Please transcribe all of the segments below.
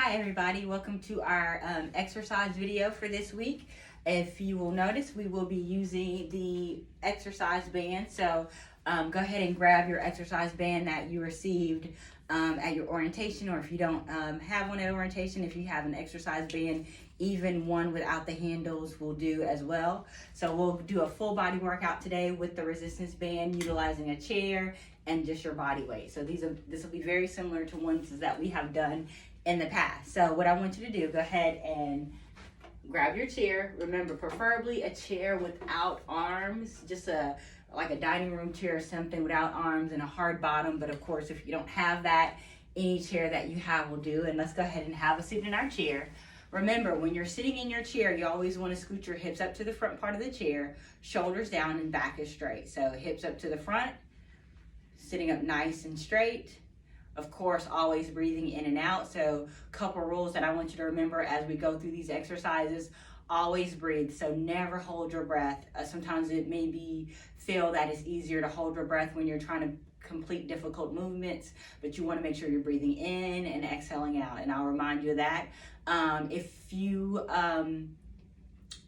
Hi everybody, welcome to our exercise video for this week. If you will notice, we will be using the exercise band. So go ahead and grab your exercise band that you received at your orientation, or if you don't have one at orientation, if you have an exercise band, even one without the handles will do as well. So we'll do a full body workout today with the resistance band, utilizing a chair and just your body weight. So this will be very similar to ones that we have done in the past. So what I want you to do, go ahead and grab your chair. Remember, preferably a chair without arms, just like a dining room chair or something without arms and a hard bottom. But of course, if you don't have that, any chair that you have will do. And let's go ahead and have a seat in our chair. Remember, when you're sitting in your chair, you always want to scoot your hips up to the front part of the chair, shoulders down and back is straight. So hips up to the front, sitting up nice and straight. Of course, always breathing in and out. So a couple rules that I want you to remember as we go through these exercises. Always breathe, so never hold your breath. Sometimes it may feel that it's easier to hold your breath when you're trying to complete difficult movements, but you want to make sure you're breathing in and exhaling out. And I'll remind you of that. If you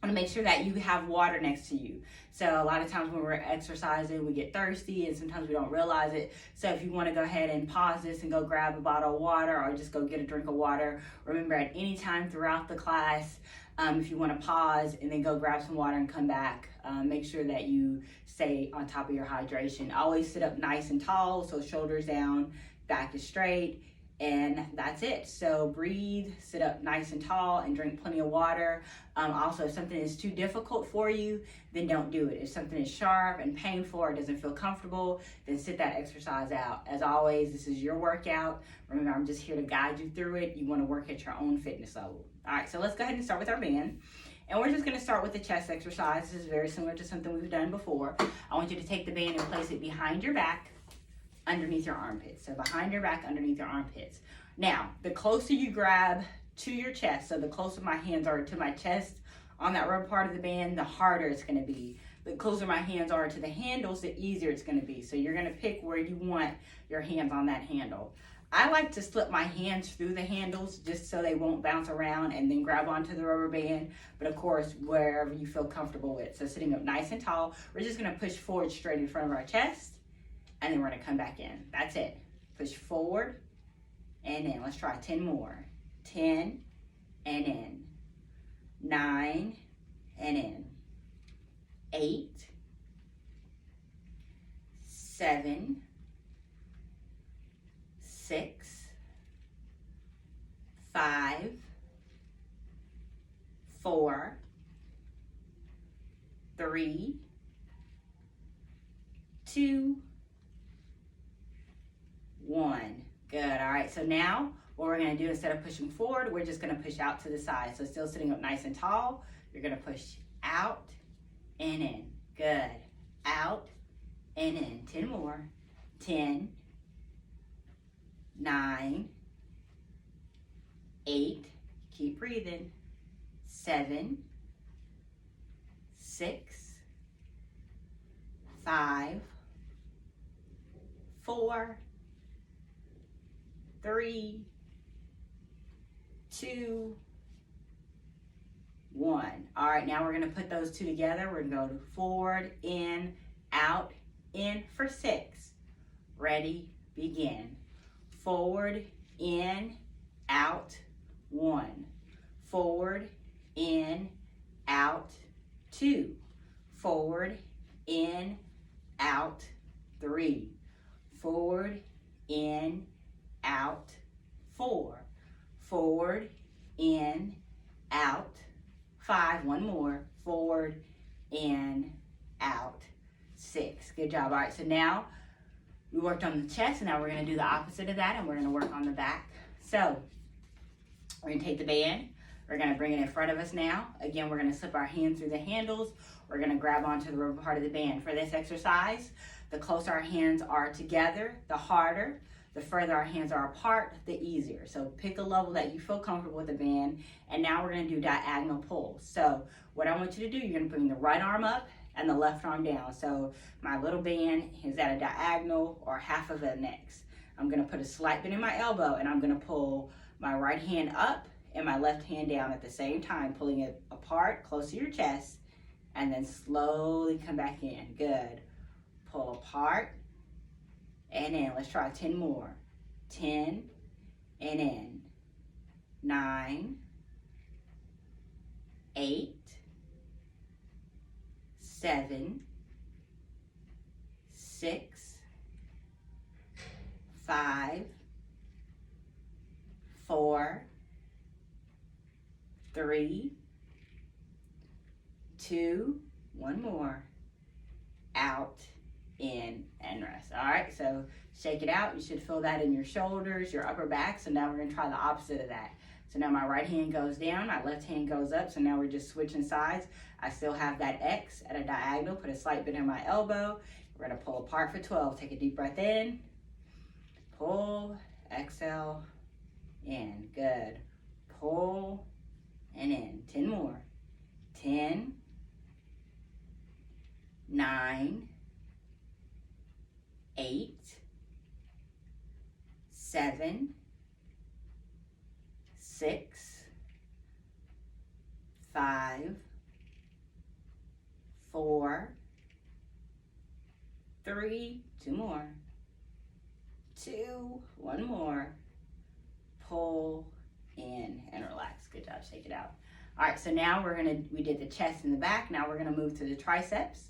want to make sure that you have water next to you. So a lot of times when we're exercising, we get thirsty and sometimes we don't realize it. So if you want to go ahead and pause this and go grab a bottle of water or just go get a drink of water, remember at any time throughout the class, if you want to pause and then go grab some water and come back, make sure that you stay on top of your hydration. Always sit up nice and tall, so shoulders down, back is straight. And that's it. So breathe, sit up nice and tall, and drink plenty of water. Also, if something is too difficult for you, then don't do it. If something is sharp and painful or doesn't feel comfortable, then sit that exercise out. As always, this is your workout. Remember, I'm just here to guide you through it. You want to work at your own fitness level. All right, so let's go ahead and start with our band. And we're just going to start with the chest exercise. This is very similar to something we've done before. I want you to take the band and place it behind your back, underneath your armpits. So behind your back, underneath your armpits. Now, the closer you grab to your chest, so the closer my hands are to my chest on that rubber part of the band, the harder it's gonna be. The closer my hands are to the handles, the easier it's gonna be. So you're gonna pick where you want your hands on that handle. I like to slip my hands through the handles just so they won't bounce around and then grab onto the rubber band. But of course, wherever you feel comfortable with. So sitting up nice and tall, we're just gonna push forward straight in front of our chest. And then we're gonna come back in. That's it. Push forward and in. Let's try 10 more. 10 and in. 9 and in. 8, 7, 6, 5, 4, 3, 2, 1. Good. All right, so now what we're going to do, instead of pushing forward, we're just going to push out to the side. So still sitting up nice and tall, you're going to push out and in. Good. Out and in. 10 more. 10, 9, 8, keep breathing. 7, 6, 5, 4, 3, 2, 1. All right, now we're going to put those two together. We're going to go forward, in, out, in for 6. Ready, begin. Forward, in, out, 1. Forward, in, out, 2. Forward, in, out, 3. Forward, in, out, 4. Forward, in, out, 5. One more. Forward, in, out, 6. Good job. All right, so now we worked on the chest, and now we're going to do the opposite of that, and we're going to work on the back. So we're going to take the band. We're going to bring it in front of us now. Again, we're going to slip our hands through the handles. We're going to grab onto the rubber part of the band. For this exercise, the closer our hands are together, the harder. The further our hands are apart, the easier. So pick a level that you feel comfortable with the band. And now we're going to do diagonal pulls. So what I want you to do, you're going to bring the right arm up and the left arm down. So my little band is at a diagonal or half of it next. I'm going to put a slight bend in my elbow and I'm going to pull my right hand up and my left hand down at the same time, pulling it apart, close to your chest, and then slowly come back in. Good. Pull apart and in. Let's try 10 more. 10 and in. 9, 8, 7, 6, 5, 4, 3, 2, one more. Out, in, and rest. All right, so shake it out. You should feel that in your shoulders, your upper back. So now we're gonna try the opposite of that. So now my right hand goes down, my left hand goes up. So now we're just switching sides. I still have that X at a diagonal. Put a slight bit in my elbow. We're gonna pull apart for 12. Take a deep breath in. Pull, exhale, in. Good. Pull and in. 10 more. 10, 9, 8, 7, 6, 5, 4, 3, 2 more, 2, 1 more, pull in and relax. Good job, shake it out. All right, so now we did the chest and the back. Now we're gonna move to the triceps.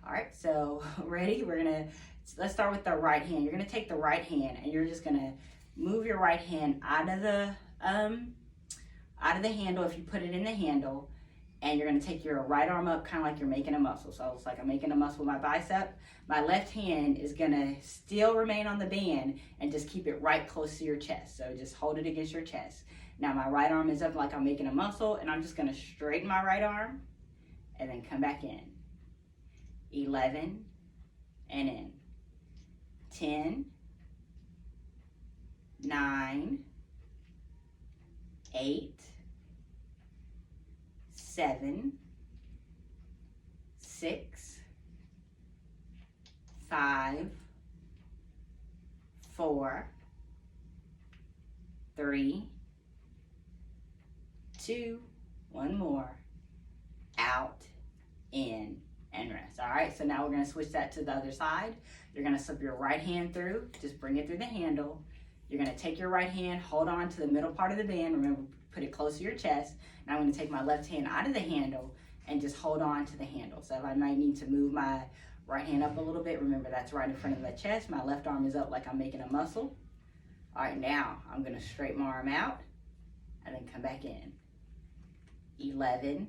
All right, so ready? Let's start with the right hand. You're gonna take the right hand and you're just gonna move your right hand out of the handle if you put it in the handle, and you're gonna take your right arm up kind of like you're making a muscle. So it's like I'm making a muscle with my bicep. My left hand is gonna still remain on the band and just keep it right close to your chest. So just hold it against your chest. Now my right arm is up like I'm making a muscle, and I'm just gonna straighten my right arm and then come back in. 11 and in. 10, 9, 8, 7, 6, 5, 4, 3, 2, one more. Out, in, and rest. All right, so now we're gonna switch that to the other side. You're gonna slip your right hand through, just bring it through the handle. You're gonna take your right hand, hold on to the middle part of the band. Remember, put it close to your chest. Now I'm gonna take my left hand out of the handle and just hold on to the handle. So if I might need to move my right hand up a little bit, remember that's right in front of the chest. My left arm is up like I'm making a muscle. All right, now I'm gonna straighten my arm out and then come back in. 11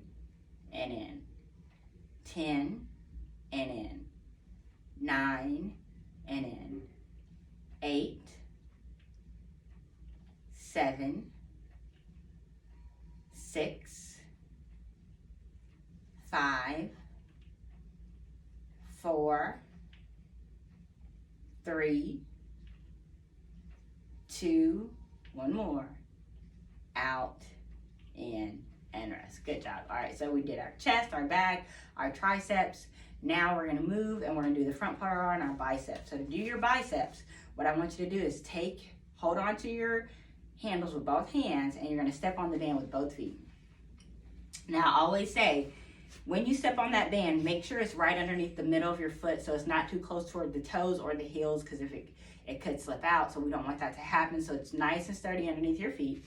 and in. 10 and in. 9 and in. 8, 7, 6, 5, 4, 3, 2, one more. Out, in, and rest. Good job. All right, so we did our chest, our back, our triceps. Now we're gonna move and we're gonna do the front part on our biceps. So to do your biceps, what I want you to do is hold on to your handles with both hands, and you're gonna step on the band with both feet. Now I always say, when you step on that band, make sure it's right underneath the middle of your foot so it's not too close toward the toes or the heels, because if it could slip out, so we don't want that to happen. So it's nice and sturdy underneath your feet.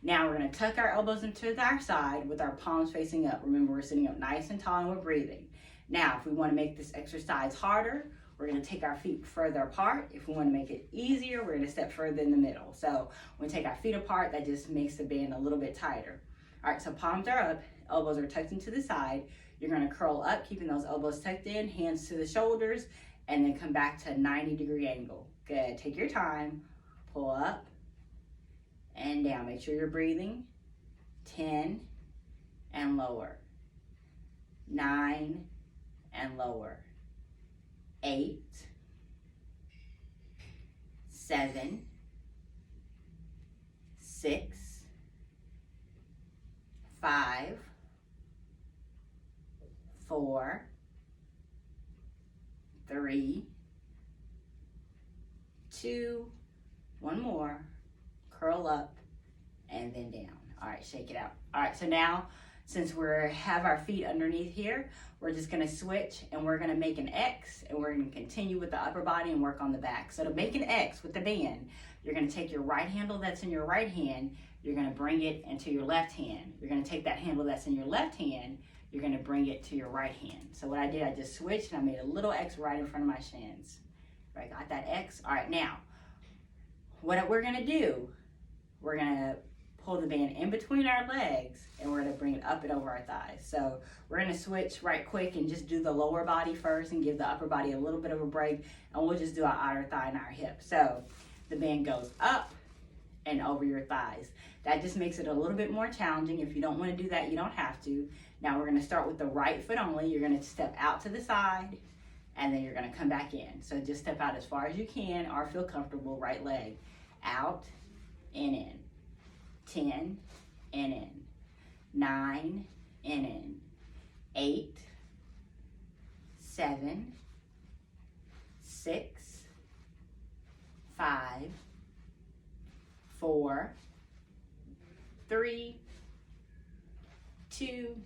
Now we're gonna tuck our elbows into our side with our palms facing up. Remember, we're sitting up nice and tall and we're breathing. Now, if we wanna make this exercise harder, we're gonna take our feet further apart. If we wanna make it easier, we're gonna step further in the middle. So when we take our feet apart, that just makes the band a little bit tighter. All right, so palms are up, elbows are tucked into the side. You're gonna curl up, keeping those elbows tucked in, hands to the shoulders, and then come back to a 90-degree angle. Good, take your time, pull up and down. Make sure you're breathing. 10 and lower. 9 and lower. 8, 7, 6, 5, 4, 3, 2, one more. Curl up and then down. All right, shake it out. All right, so now since we have our feet underneath here, we're just gonna switch and we're gonna make an X and we're gonna continue with the upper body and work on the back. So to make an X with the band, you're gonna take your right handle that's in your right hand, you're gonna bring it into your left hand. You're gonna take that handle that's in your left hand, you're gonna bring it to your right hand. So what I did, I just switched and I made a little X right in front of my shins. Right, got that X? All right, now, what we're gonna do, we're gonna pull the band in between our legs and we're gonna bring it up and over our thighs. So we're gonna switch right quick and just do the lower body first and give the upper body a little bit of a break, and we'll just do our outer thigh and our hip. So the band goes up and over your thighs. That just makes it a little bit more challenging. If you don't wanna do that, you don't have to. Now we're gonna start with the right foot only. You're gonna step out to the side and then you're gonna come back in. So just step out as far as you can or feel comfortable, right leg out and in. 10 and in, 9 and in, 8, 7, 6, 5, 4, 3, 2,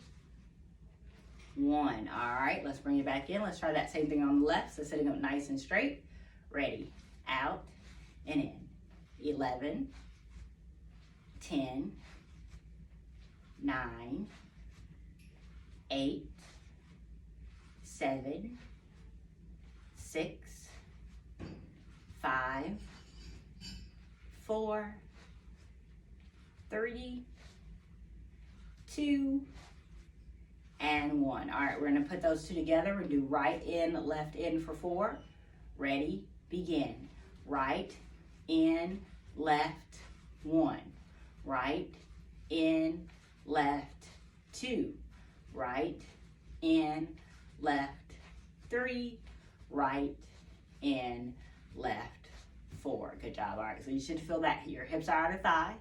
1. All right, let's bring it back in. Let's try that same thing on the left. So sitting up nice and straight. Ready, out and in. 11, 10, 9, 8, 7, 6, 5, 4, 3, 2, and 1. All right, we're gonna put those two together and do right in, left in for 4. Ready, begin. Right, in, left, 1. Right, in, left, 2. Right, in, left, 3. Right, in, left, 4. Good job. All right, so you should feel that your hips are out of thigh.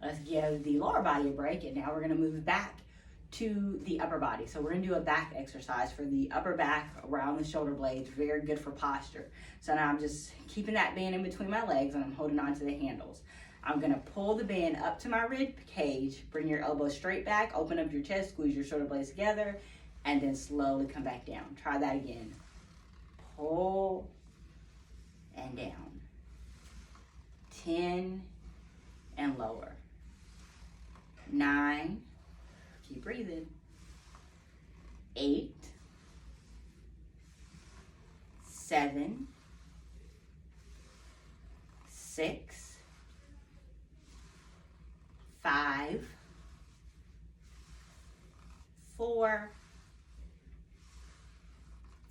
Let's give the lower body a break, and now we're gonna move back to the upper body. So we're gonna do a back exercise for the upper back around the shoulder blades, very good for posture. So now I'm just keeping that band in between my legs and I'm holding on to the handles. I'm gonna pull the band up to my rib cage, bring your elbows straight back, open up your chest, squeeze your shoulder blades together, and then slowly come back down. Try that again. Pull and down. 10 and lower. 9, keep breathing. 8, 7, 6, 5, 4,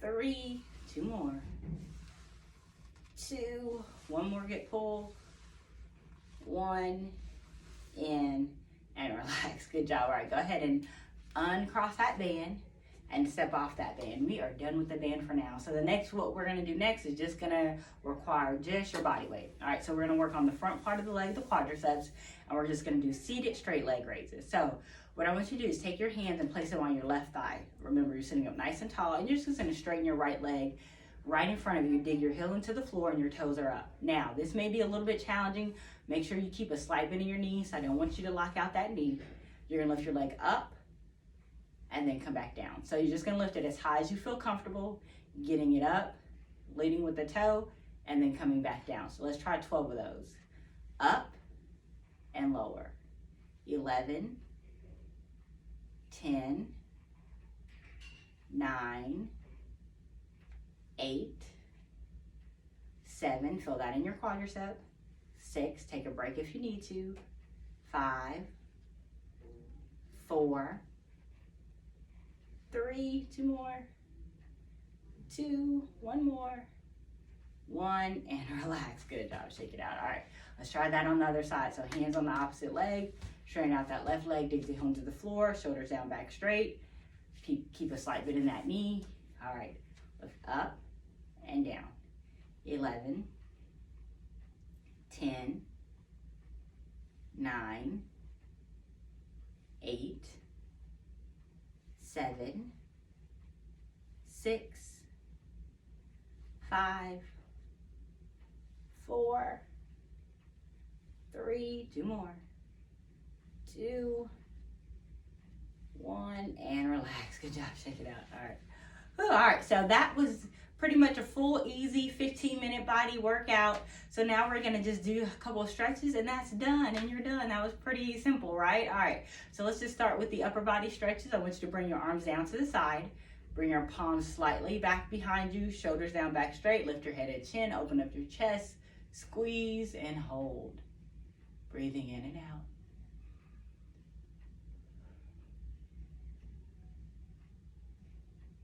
3, 2 more, 2, 1 more, get pulled, 1, in, and relax. Good job. All right, go ahead and uncross that band and step off that band. We are done with the band for now. So what we're gonna do next is just gonna require just your body weight. All right, so we're gonna work on the front part of the leg, the quadriceps, and we're just gonna do seated straight leg raises. So what I want you to do is take your hands and place them on your left thigh. Remember, you're sitting up nice and tall, and you're just gonna straighten your right leg right in front of you. Dig your heel into the floor and your toes are up. Now, this may be a little bit challenging. Make sure you keep a slight bend in your knees. I don't want you to lock out that knee. You're gonna lift your leg up and then come back down. So you're just gonna lift it as high as you feel comfortable, getting it up, leading with the toe, and then coming back down. So let's try 12 of those. Up and lower. 11, 10, 9, 8, 7, feel that in your quadricep. 6, take a break if you need to. 5, 4, 3, 2 more, 2, 1 more, 1, and relax. Good job, shake it out. All right, let's try that on the other side. So hands on the opposite leg, straighten out that left leg, dig the heel into the floor, shoulders down, back straight. Keep a slight bit in that knee. All right, lift up and down. 11, 10, 9, 8, 7, 6, 5, 4, 3, 2 more, 2, 1, and relax. Good job. Shake it out. All right. Whew, all right. So that was pretty much a full, easy 15-minute body workout. So now we're going to just do a couple of stretches and that's done, and you're done. That was pretty simple, right? All right. So let's just start with the upper body stretches. I want you to bring your arms down to the side. Bring your palms slightly back behind you, shoulders down, back straight. Lift your head and chin, open up your chest, squeeze and hold. Breathing in and out.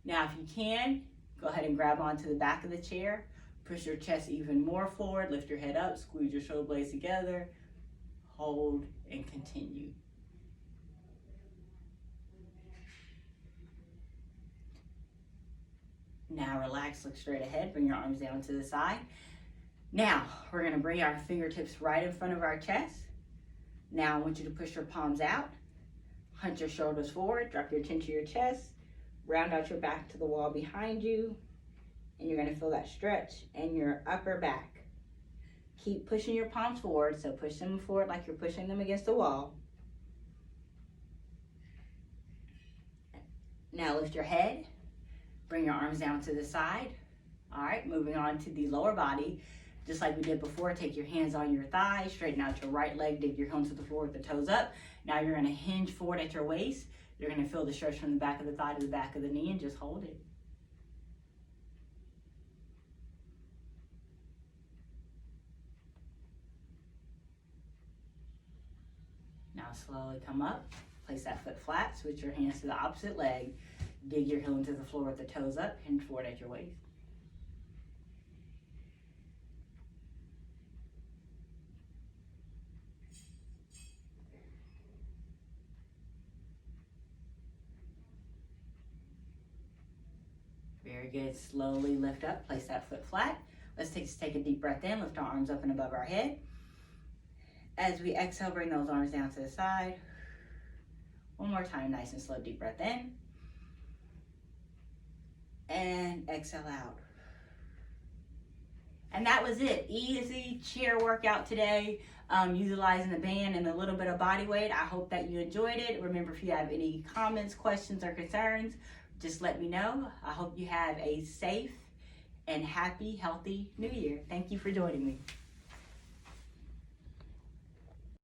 Now, if you can, go ahead and grab onto the back of the chair. Push your chest even more forward. Lift your head up, squeeze your shoulder blades together. Hold and continue. Now relax, look straight ahead, bring your arms down to the side. Now, we're gonna bring our fingertips right in front of our chest. Now I want you to push your palms out, hunch your shoulders forward, drop your chin to your chest, round out your back to the wall behind you, and you're gonna feel that stretch in your upper back. Keep pushing your palms forward, so push them forward like you're pushing them against the wall. Now lift your head. Bring your arms down to the side. All right, moving on to the lower body. Just like we did before, take your hands on your thighs, straighten out your right leg, dig your heels to the floor with the toes up. Now you're gonna hinge forward at your waist. You're gonna feel the stretch from the back of the thigh to the back of the knee and just hold it. Now slowly come up, place that foot flat, switch your hands to the opposite leg. Dig your heel into the floor with the toes up, hinge forward at your waist. Very good. Slowly lift up, place that foot flat. Let's take a deep breath in, lift our arms up and above our head. As we exhale, bring those arms down to the side. One more time, nice and slow, deep breath in. And exhale out. And that was it. Easy chair workout today, utilizing the band and a little bit of body weight. I hope that you enjoyed it. Remember, if you have any comments, questions, or concerns, just let me know. I hope you have a safe and happy, healthy New Year. Thank you for joining me.